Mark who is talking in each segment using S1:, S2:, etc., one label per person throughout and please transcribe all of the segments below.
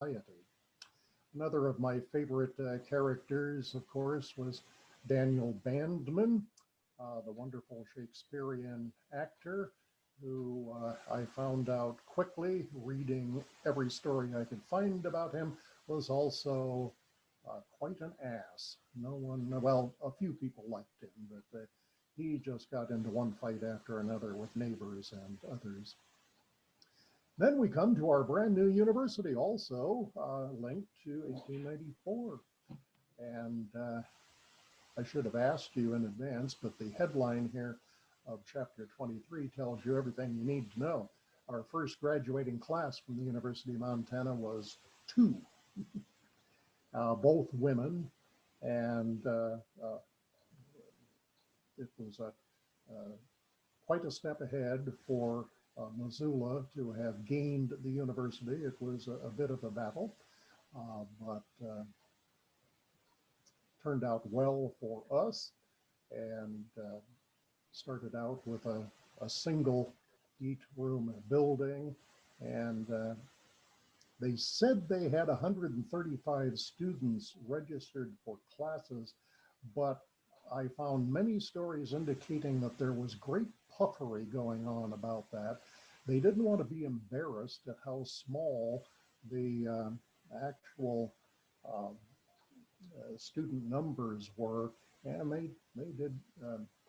S1: society. Another of my favorite characters, of course, was Daniel Bandman, the wonderful Shakespearean actor who I found out quickly, reading every story I could find about him, was also quite an ass. No one, well, a few people liked him, but he just got into one fight after another with neighbors and others. Then we come to our brand new university, also linked to 1894. And I should have asked you in advance, but the headline here of chapter 23 tells you everything you need to know. Our first graduating class from the University of Montana was two, both women, and it was uh, quite a step ahead for Missoula to have gained the university. It was a bit of a battle, but turned out well for us, and started out with a single each room building, and they said they had 135 students registered for classes, but I found many stories indicating that there was great puffery going on about that. They didn't want to be embarrassed at how small the actual uh, student numbers were, and they did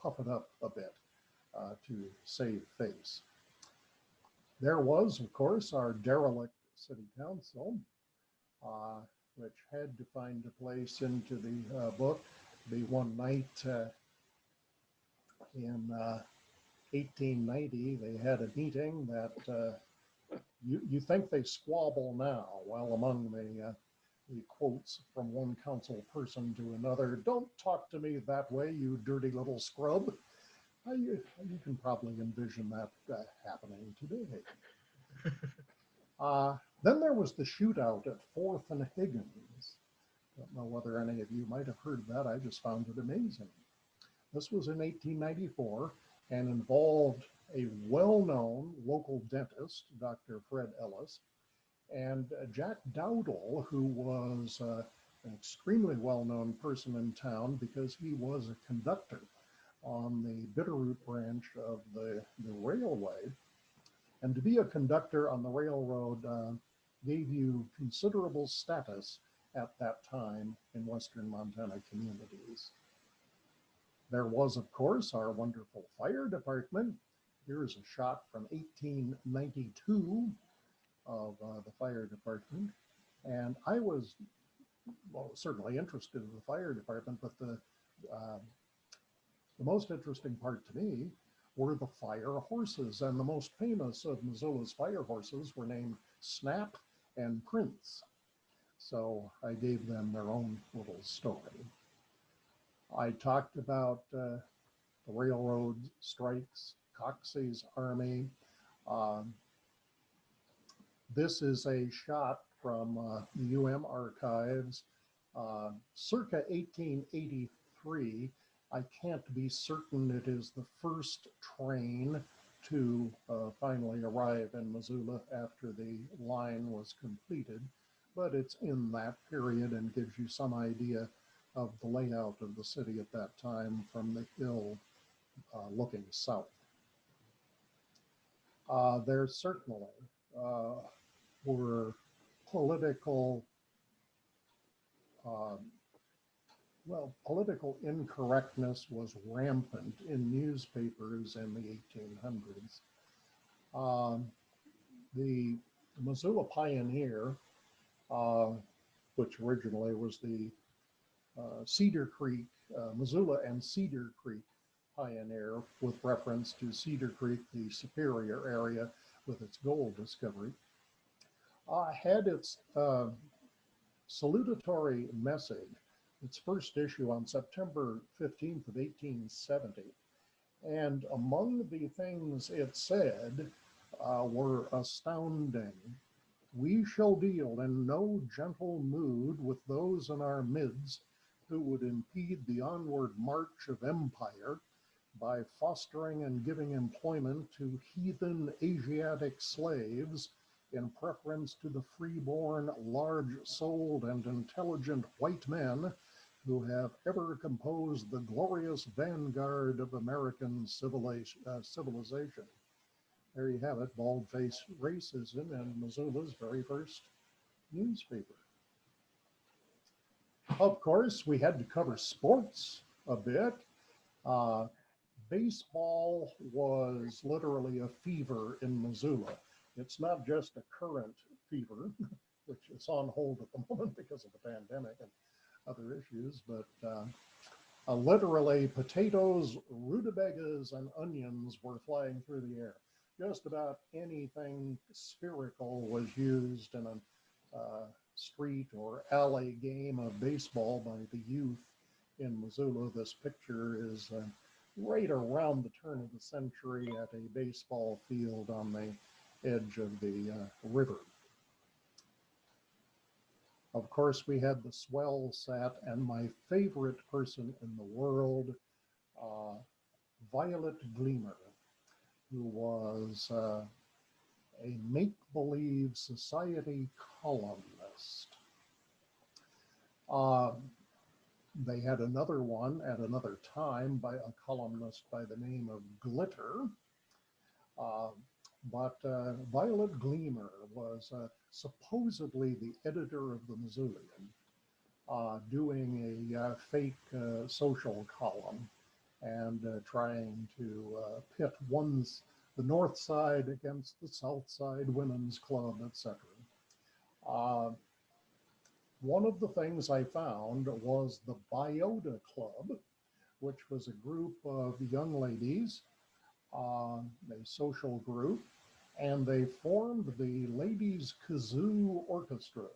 S1: puff it up a bit to save face. There was, of course, our derelict city council, uh, which had to find a place into the book. The one night in 1890, they had a meeting that you think they squabble now. Well, among the quotes from one council person to another, "Don't talk to me that way, you dirty little scrub." You can probably envision that happening today. Then there was the shootout at 4th and Higgins. Don't know whether any of you might have heard of that. I just found it amazing. This was in 1894 and involved a well-known local dentist, Dr. Fred Ellis, and Jack Dowdle, who was an extremely well-known person in town because he was a conductor on the Bitterroot branch of the railway. And to be a conductor on the railroad gave you considerable status at that time in Western Montana communities. There was, of course, our wonderful fire department. Here's a shot from 1892 of the fire department. And I was, well, certainly interested in the fire department, but uh, the most interesting part to me were the fire horses. And the most famous of Missoula's fire horses were named Snap and Prince. So I gave them their own little story. I talked about the railroad strikes, Coxey's Army. Um, this is a shot from the archives circa 1883. I can't be certain it is the first train to finally arrive in Missoula after the line was completed, but it's in that period and gives you some idea of the layout of the city at that time from the hill looking south. There certainly uh, were political, uh, political incorrectness was rampant in newspapers in the 1800s. Um, the Missoula Pioneer, uh, which originally was the Cedar Creek, Missoula and Cedar Creek Pioneer, with reference to Cedar Creek, the Superior area with its gold discovery, had its salutatory message, its first issue on September 15th of 1870. And among the things it said were astounding. "We shall deal in no gentle mood with those in our midst who would impede the onward march of empire by fostering and giving employment to heathen Asiatic slaves in preference to the freeborn, large-souled, and intelligent white men who have ever composed the glorious vanguard of American civilization. There you have it, bald-faced racism in Missoula's very first newspaper. Of course, we had to cover sports a bit. Uh, Baseball was literally a fever in Missoula. It's not just a current fever, which is on hold at the moment because of the pandemic and other issues, but literally potatoes, rutabagas, and onions were flying through the air. Just about anything spherical was used in a street or alley game of baseball by the youth in Missoula. This picture is right around the turn of the century at a baseball field on the edge of the river. Of course, we had the swell set, and my favorite person in the world, Violet Gleamer, who was a make-believe society columnist. They had another one at another time by a columnist by the name of Glitter. But Violet Gleamer was supposedly the editor of the Missoulian, doing a fake social column and trying to pit the North Side against the South Side Women's Club, etc. One of the things I found was the Biota Club, which was a group of young ladies, a social group, and they formed the Ladies Kazoo Orchestra.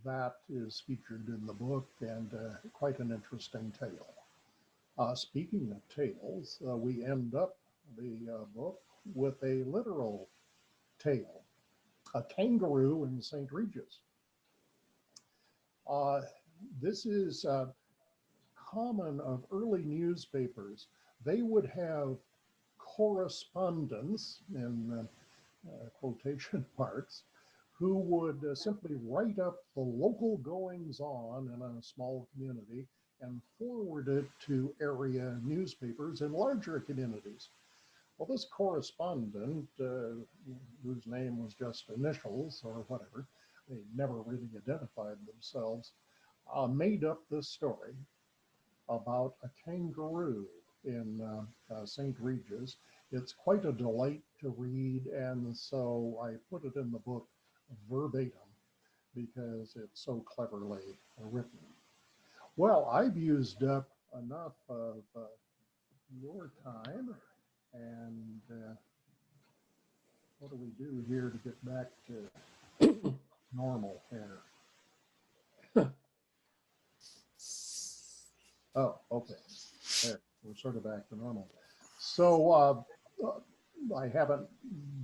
S1: That is featured in the book, and quite an interesting tale. Speaking of tales, we end up the book with a literal tale, a kangaroo in St. Regis. This is common of early newspapers. They would have correspondents, in quotation marks, who would simply write up the local goings-on in a small community and forward it to area newspapers in larger communities. Well, this correspondent, whose name was just initials or whatever, they never really identified themselves, made up this story about a kangaroo in St. Regis. It's quite a delight to read, and so I put it in the book verbatim because it's so cleverly written. Well, I've used up enough of your time, and what do we do here to get back to normal here? Oh, okay. There, we're sort of back to normal. So I haven't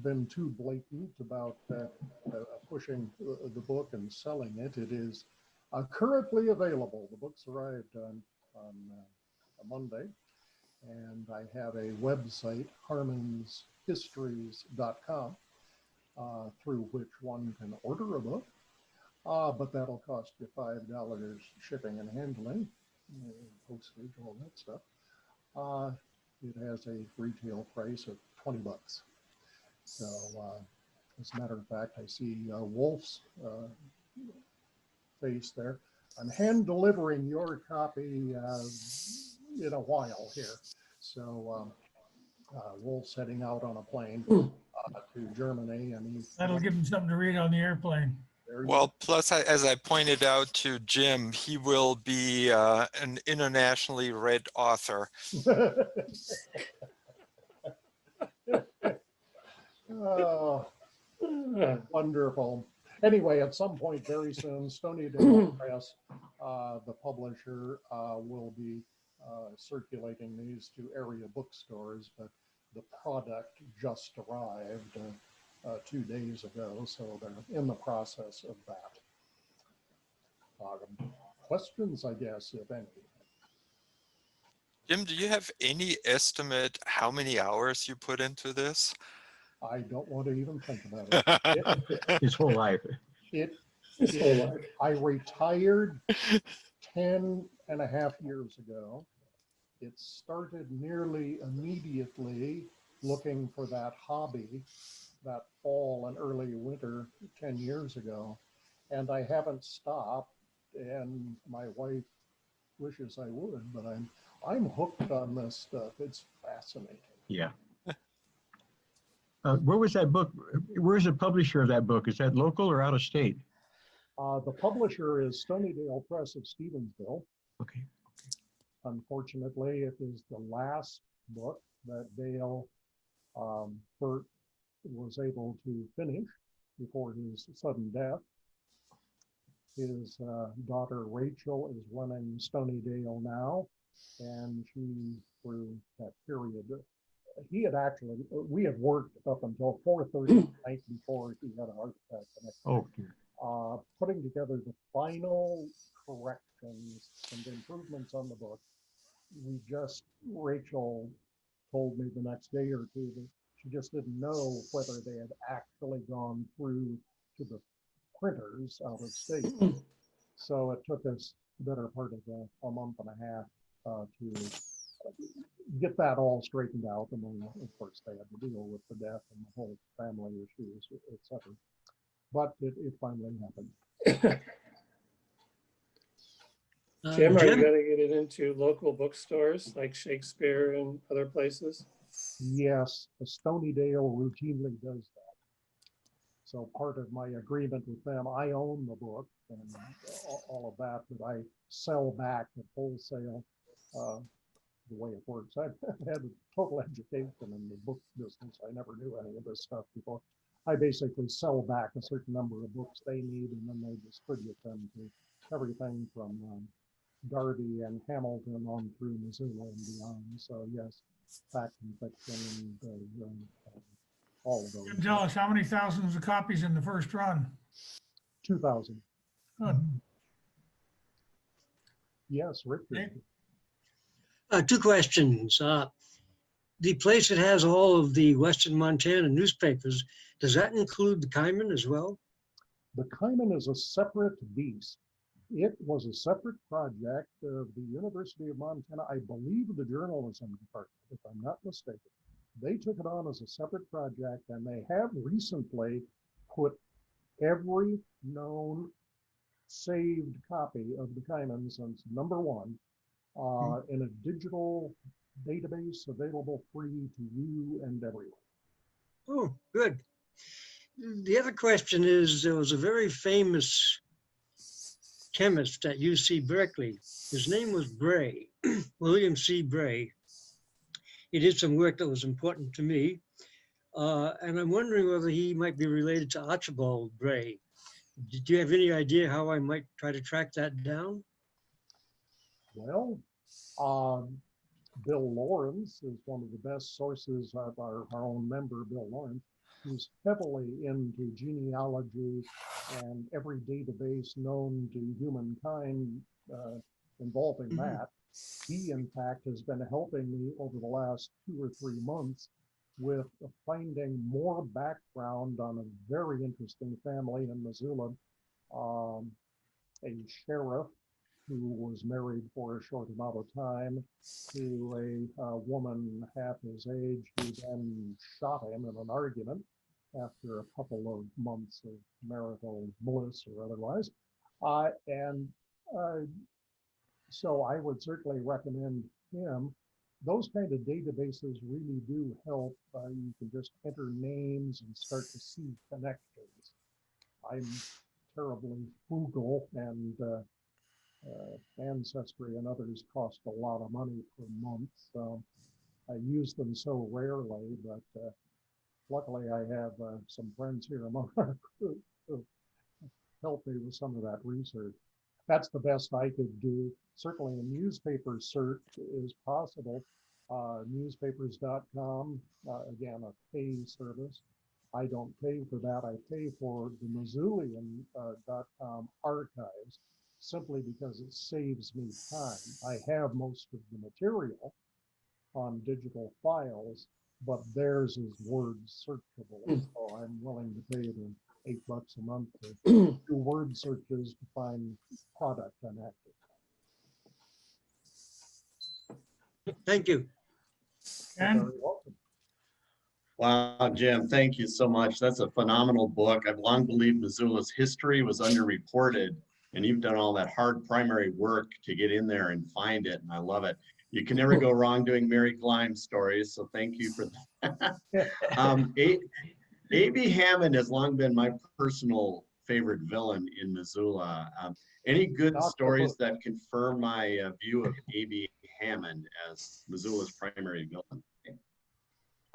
S1: been too blatant about pushing the book and selling it. It is currently available. The book's arrived on a Monday, and I have a website, harmonshistories.com, through which one can order a book, but that'll cost you $5 shipping and handling, postage, all that stuff. It has a retail price of $20. So, as a matter of fact, I see Wolf's face there. I'm hand delivering your copy in a while here. So, Wolf's heading out on a plane to Germany, and
S2: that'll give him something to read on the airplane.
S3: Well, plus, as I pointed out to Jim, he will be an internationally read author.
S1: Oh, wonderful. Anyway, at some point very soon, Stony Dale Press, the publisher, will be circulating these to area bookstores, but the product just arrived 2 days ago, so they're in the process of that. Questions, I guess, if any?
S3: Jim, do you have any estimate how many hours you put into this?
S1: I don't want to even think about it.
S4: His whole life.
S1: It,
S5: His whole life.
S1: I retired 10 and a half years ago. It started nearly immediately looking for that hobby that fall and early winter 10 years ago. And I haven't stopped. And my wife wishes I would, but I'm hooked on this stuff. It's fascinating.
S4: Yeah. Where was that book? Where's the publisher of that book? Is that local or out of state?
S1: The publisher is Stonydale Press of Stevensville.
S4: Okay.
S1: Unfortunately, it is the last book that Dale Burt was able to finish before his sudden death. His daughter Rachel is running Stonydale now, and she, through that period, we had worked up until 4:30 the night before he had a heart attack.
S4: Oh, dear.
S1: Putting together the final corrections and improvements on the book. Rachel told me the next day or two that she just didn't know whether they had actually gone through to the printers out of state. So it took us the better part of a month and a half to get that all straightened out. And then, of course, they had to deal with the death and the whole family issues, etc. But it finally happened.
S5: Jim, are you
S6: Jim?
S5: going to get it into local bookstores like Shakespeare and other places?
S1: Yes, Stonydale routinely does that. So part of my agreement with them, I own the book and all of that, but I sell back at wholesale. The way it works, I've had a total education in the book business. I never knew any of this stuff before. I basically sell back a certain number of books they need, and then they distribute them to everything from Derby and Hamilton on through Missoula and beyond. So yes, fact and fiction and all of those.
S2: Jim, tell us how many thousands of copies in the first run?
S1: 2,000.
S2: Good.
S1: Yes, Richard.
S6: Two questions. The place that has all of the Western Montana newspapers, does that include the Kaiman as well?
S1: The Kaiman is a separate beast. It was a separate project of the University of Montana, I believe the journalism department, if I'm not mistaken. They took it on as a separate project, and they have recently put every known saved copy of the Kaiman since #1 in a digital database available free to you and everyone.
S6: Oh, good. The other question is, there was a very famous chemist at UC Berkeley. His name was Bray, William C. Bray. He did some work that was important to me. And I'm wondering whether he might be related to Archibald Bray. Did you have any idea how I might try to track that down?
S1: Well, Bill Lawrence is one of the best sources of our own member, Bill Lawrence, who's heavily into genealogy and every database known to humankind involving that. He, in fact, has been helping me over the last 2 or 3 months with finding more background on a very interesting family in Missoula, a sheriff who was married for a short amount of time to a woman half his age who then shot him in an argument after a couple of months of marital bliss or otherwise. So I would certainly recommend him. Those kind of databases really do help. You can just enter names and start to see connections. I'm terribly frugal, and Ancestry and others cost a lot of money per month, so I use them so rarely, but luckily I have some friends here among our group who help me with some of that research. That's the best I could do. Certainly a newspaper search is possible. Newspapers.com, again, a pay service. I don't pay for that. I pay for the Missoulian.com archives simply because it saves me time. I have most of the material on digital files, but theirs is word searchable. So I'm willing to pay the $8 a month to do word searches to find product I'm active.
S6: Thank you.
S1: You're
S2: Ken?
S1: very welcome.
S7: Wow, Jim, thank you so much. That's a phenomenal book. I've long believed Missoula's history was underreported, and you've done all that hard primary work to get in there and find it, and I love it. You can never go wrong doing Mary Gleim stories, so thank you for that. A.B. Hammond has long been my personal favorite villain in Missoula. Any good
S1: Not the
S7: stories
S1: book.
S7: that confirm my view of A.B. Hammond as Missoula's primary villain?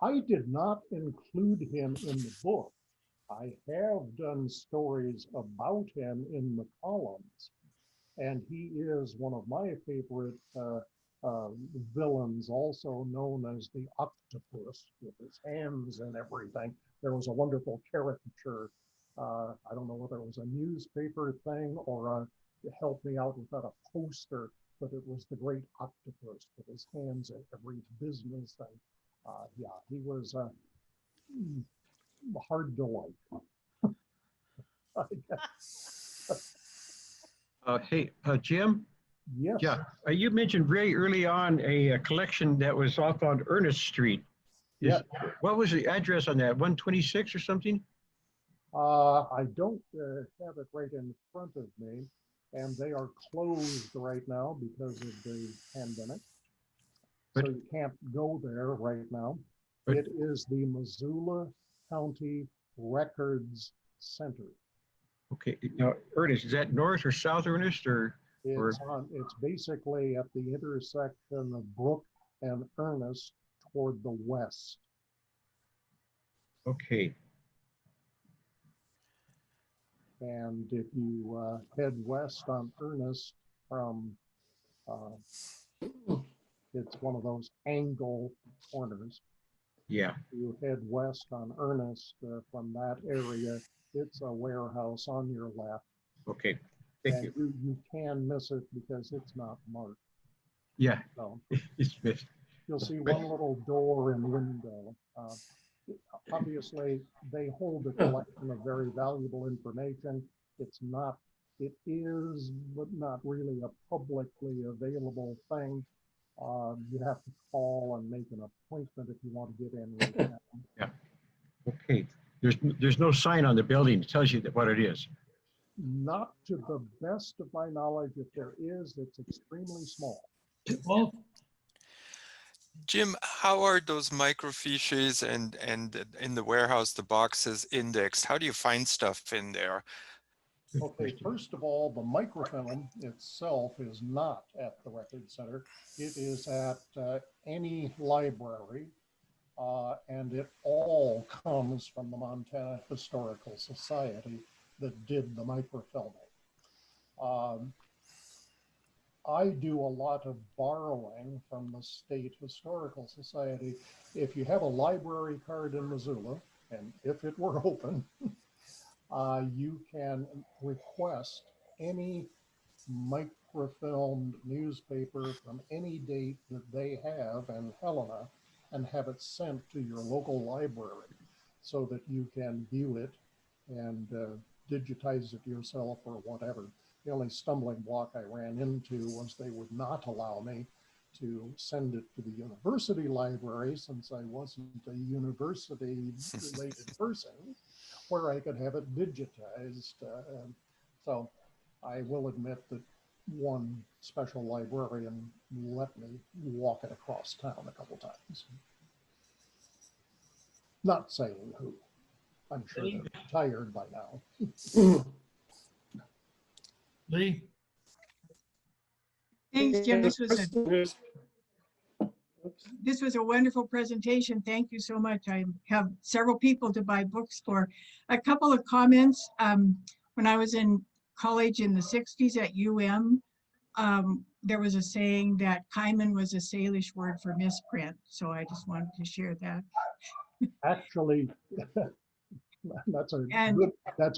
S1: I did not include him in the book. I have done stories about him in the columns, and he is one of my favorite villains, also known as the octopus with his hands and everything. There was a wonderful caricature. I don't know whether it was a newspaper thing or help me out with that, a poster, but it was the great octopus with his hands at every business thing. Yeah, he was hard to like. I guess.
S4: Hey, Jim?
S1: Yes.
S4: Yeah, you mentioned very early on a collection that was off on Ernest Street.
S1: Yeah.
S4: What was the address on that? 126 or something?
S1: I don't have it right in front of me, and they are closed right now because of the pandemic. So
S4: But-
S1: you can't go there right now.
S4: But-
S1: It is the Missoula County Records Center.
S4: Okay, now Ernest, is that North or South Ernest or?
S1: It's basically at the intersection of Brook and Ernest toward the west.
S4: Okay,
S1: And if you head west on Ernest from, it's one of those angle corners.
S4: yeah,
S1: You head west on Ernest from that area, it's a warehouse on your left.
S4: okay, thank
S1: And
S4: you.
S1: you can miss it because it's not marked.
S4: Yeah,
S1: So
S4: it's missed.
S1: you'll see one little door and window. Obviously, they hold a collection of very valuable information. It's not, it is, but not really a publicly available thing. You have to call and make an appointment if you want to get in right now.
S4: Okay, there's no sign on the building that tells you that what it is.
S1: Not to the best of my knowledge. If there is, it's extremely small.
S2: Wolf?
S3: Jim, how are those microfiches and in the warehouse, the boxes indexed? How do you find stuff in there?
S4: Good
S1: Okay,
S4: question.
S1: first of all, the microfilm itself is not at the Record Center. It is at any library, and it all comes from the Montana Historical Society that did the microfilming. I do a lot of borrowing from the State Historical Society. If you have a library card in Missoula, and if it were open, you can request any microfilmed newspaper from any date that they have in Helena and have it sent to your local library so that you can view it and digitize it yourself or whatever. The only stumbling block I ran into was they would not allow me to send it to the university library since I wasn't a university related person where I could have it digitized. So I will admit that one special librarian let me walk it across town a couple times. Not saying who. I'm sure they're retired by now.
S2: Lee?
S8: Thanks, Jim.
S5: Oops.
S8: This was a wonderful presentation. Thank you so much. I have several people to buy books for. A couple of comments. When I was in college in the 60s at UM, there was a saying that Kaiman was a Salish word for misprint. So I just wanted to share that.
S1: Actually, that's
S8: And-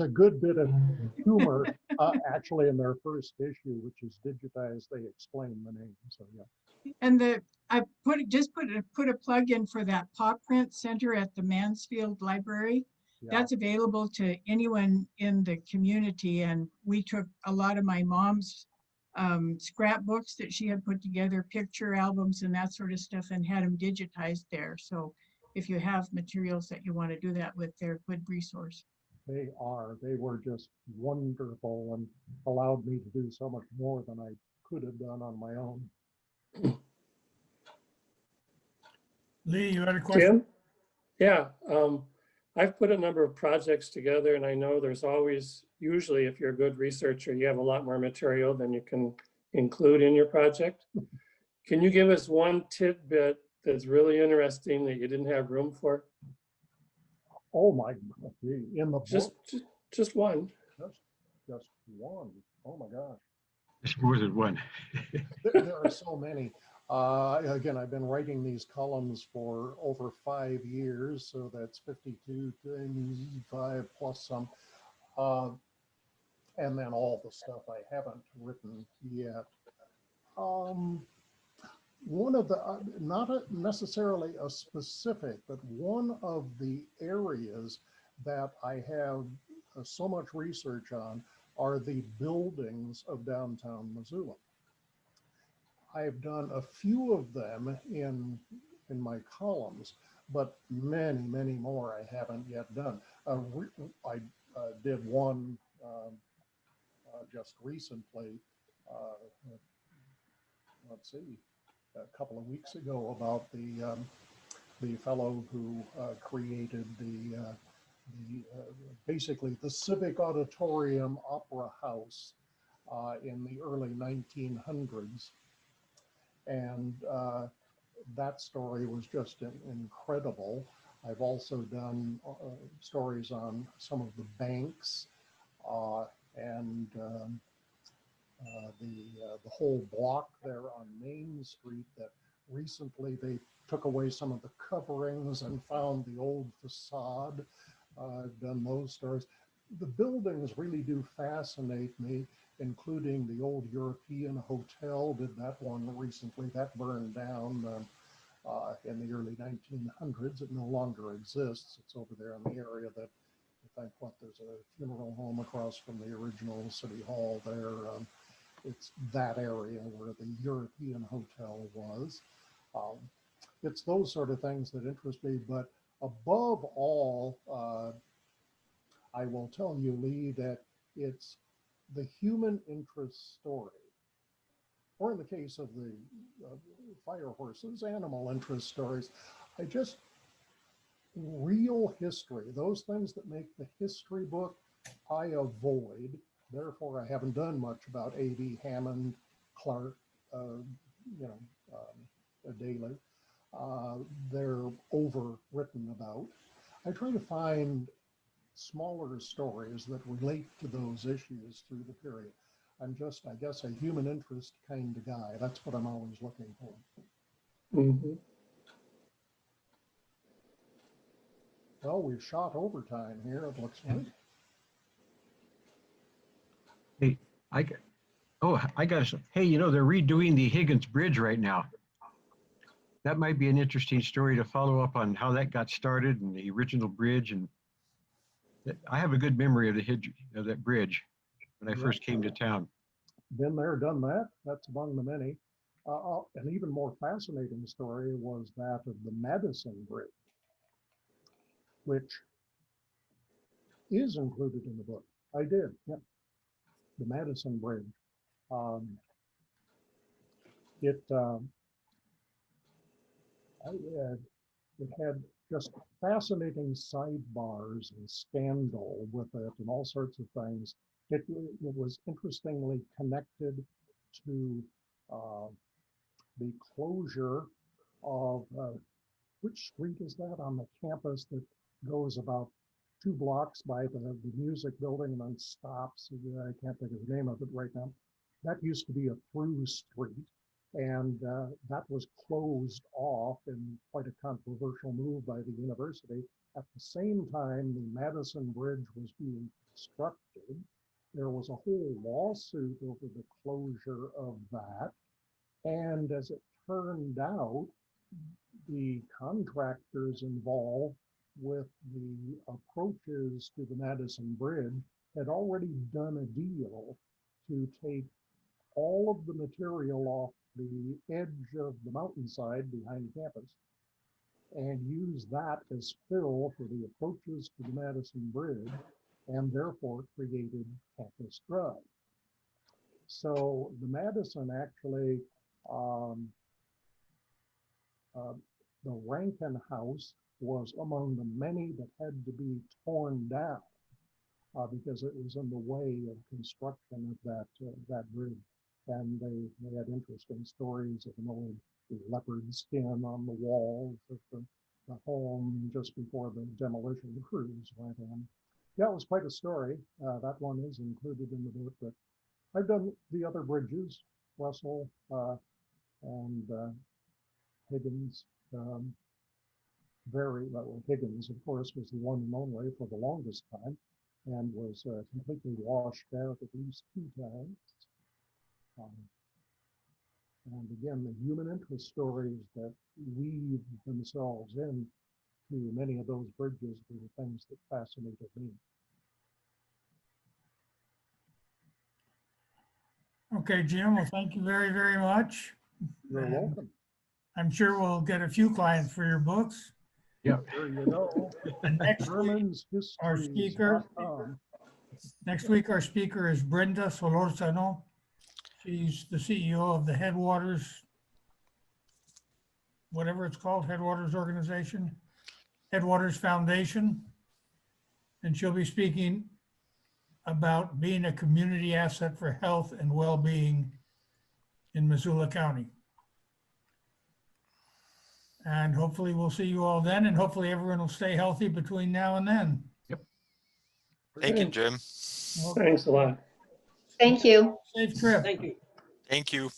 S1: a good bit of humor. Actually, in their first issue, which is digitized, they explain the name. So yeah.
S8: And I put a plug in for that paw print center at the Mansfield Library.
S1: Yeah.
S8: That's available to anyone in the community. And we took a lot of my mom's scrapbooks that she had put together, picture albums and that sort of stuff, and had them digitized there. So if you have materials that you want to do that with, they're a good resource.
S1: They are. They were just wonderful and allowed me to do so much more than I could have done on my own.
S2: Lee, you had a question?
S5: Jim? Yeah, I've put a number of projects together and I know there's always, usually if you're a good researcher, you have a lot more material than you can include in your project. Can you give us one tidbit that's really interesting that you didn't have room for?
S1: Oh my God. In the book,
S5: Just one.
S1: just one. Oh my gosh.
S4: There's more than one.
S1: There are so many. Again, I've been writing these columns for over 5 years, so that's 52 times 5 plus some. And then all the stuff I haven't written yet. One of the, necessarily a specific, but one of the areas that I have so much research on are the buildings of downtown Missoula. I've done a few of them in my columns, but many more I haven't yet done. I did one just recently, let's see, a couple of weeks ago about the fellow who created basically the Civic Auditorium Opera House in the early 1900s. And that story was just incredible. I've also done stories on some of the banks and the whole block there on Main Street that recently they took away some of the coverings and found the old facade. I've done those stories. The buildings really do fascinate me, including the old European Hotel. Did that one recently. That burned down in the early 1900s. It no longer exists. It's over there in the area that, I think, there's a funeral home across from the original City Hall there. It's that area where the European Hotel was. It's those sort of things that interest me, but above all, I will tell you, Lee, that it's the human interest story, or in the case of the fire horses, animal interest stories. Real history, those things that make the history book, I avoid. Therefore, I haven't done much about A.V. Hammond, Clark, Daly. They're overwritten about. I try to find smaller stories that relate to those issues through the period. I'm just, I guess, a human interest kind of guy. That's what I'm always looking for.
S5: Mhm.
S1: Well, we've shot overtime here, it looks like.
S4: Hey, I got some. Hey, they're redoing the Higgins Bridge right now. That might be an interesting story to follow up on how that got started and the original bridge. And I have a good memory of that bridge when I
S1: Yeah.
S4: first came to town.
S1: Been there, done that. That's among the many. An even more fascinating story was that of the Madison Bridge, which is included in the book. I did, yeah. The Madison Bridge. It had just fascinating sidebars and scandal with it and all sorts of things. It was interestingly connected to the closure of, which street is that on the campus that goes about 2 blocks by the music building and then stops? I can't think of the name of it right now. That used to be a through street, and that was closed off in quite a controversial move by the university. At the same time, the Madison Bridge was being constructed. there was a whole lawsuit over the closure of that. And as it turned out, the contractors involved with the approaches to the Madison Bridge had already done a deal to take all of the material off the edge of the mountainside behind campus and use that as fill for the approaches to the Madison Bridge, and therefore created Campus Drive. So the Madison actually, the Rankin House was among the many that had to be torn down because it was in the way of construction of that bridge. And they had interesting stories of an old leopard skin on the walls of the home just before the demolition crews went in. Yeah, it was quite a story. That one is included in the book, but I've done the other bridges, Russell and Higgins. Higgins, of course, was the one and only for the longest time and was completely washed out at least 2 times. And again, the human interest stories that weave themselves in to many of those bridges were the things that fascinated me.
S2: Okay, Jim, well, thank you very, very much.
S1: You're
S2: And
S1: welcome.
S2: I'm sure we'll get a few clients for your books.
S1: There you go.
S2: And next week, our speaker, our speaker is Brenda Solorzano. She's the CEO of the Headwaters, whatever it's called, Headwaters Organization, Headwaters Foundation. And she'll be speaking about being a community asset for health and well-being in Missoula County. And hopefully we'll see you all then, and hopefully everyone will stay healthy between now and then.
S3: Thank you, Jim.
S5: Thanks a lot.
S9: Thank you.
S2: Safe trip.
S6: Thank you.
S3: Thank you.